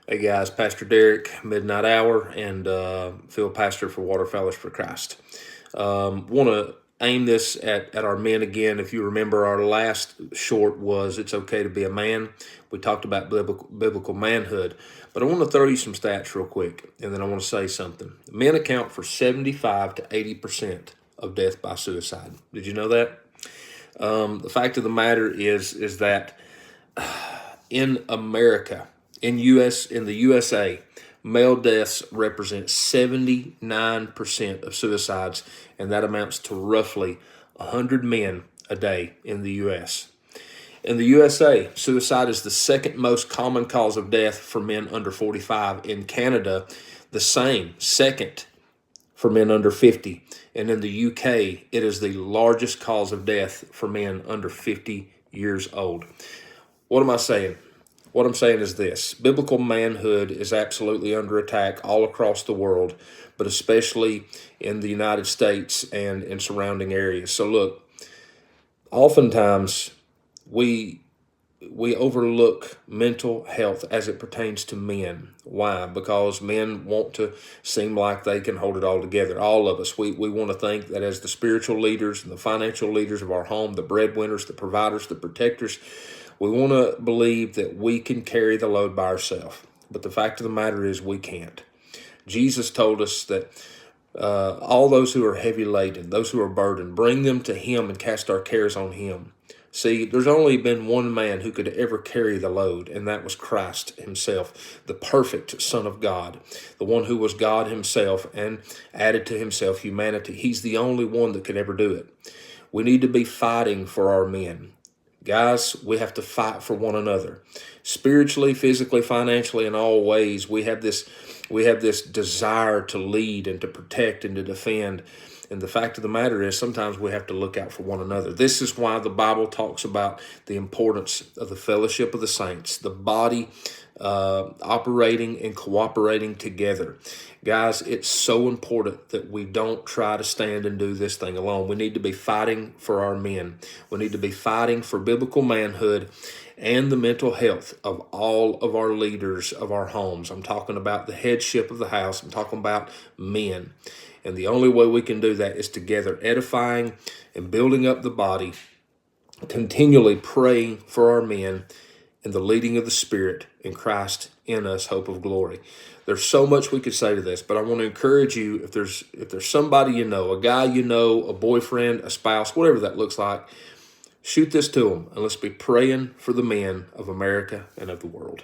Hey guys, Pastor Derek, Midnight Hour, and field pastor for Water Fellowship for Christ. Want to aim this at our men again. If you remember, our last short was It's Okay to Be a Man. We talked about biblical manhood. But I want to throw you some stats real quick, and then I want to say something. Men account for 75 to 80% of death by suicide. Did you know that? The fact of the matter is that in America, in the USA, male deaths represent 79% of suicides, and that amounts to roughly 100 men a day in the US. In the USA, suicide is the second most common cause of death for men under 45. In Canada, the same, second for men under 50. And in the UK, it is the largest cause of death for men under 50 years old. What am I saying? What I'm saying is this: biblical manhood is absolutely under attack all across the world, but especially in the United States and in surrounding areas. So look, oftentimes we overlook mental health as it pertains to men. Why? Because men want to seem like they can hold it all together. All of us, we want to think that as the spiritual leaders and the financial leaders of our home, the breadwinners, the providers, the protectors, we want to believe that we can carry the load by ourselves. But the fact of the matter is we can't. Jesus told us that all those who are heavy laden, those who are burdened, bring them to him and cast our cares on him. See, there's only been one man who could ever carry the load, and that was Christ himself, the perfect Son of God, the one who was God himself and added to himself humanity. He's the only one that could ever do it. We need to be fighting for our men. Guys, we have to fight for one another. Spiritually, physically, financially, in all ways, we have this desire to lead and to protect and to defend. And the fact of the matter is sometimes we have to look out for one another. This is why the Bible talks about the importance of the fellowship of the saints, the body operating and cooperating together. Guys, it's so important that we don't try to stand and do this thing alone. We need to be fighting for our men. We need to be fighting for biblical manhood and the mental health of all of our leaders of our homes. I'm talking about the headship of the house. I'm talking about men. And the only way we can do that is together, edifying and building up the body, continually praying for our men, and the leading of the Spirit in Christ in us, hope of glory. There's so much we could say to this, but I want to encourage you, if there's somebody you know, a guy you know, a boyfriend, a spouse, whatever that looks like, shoot this to them, and let's be praying for the men of America and of the world.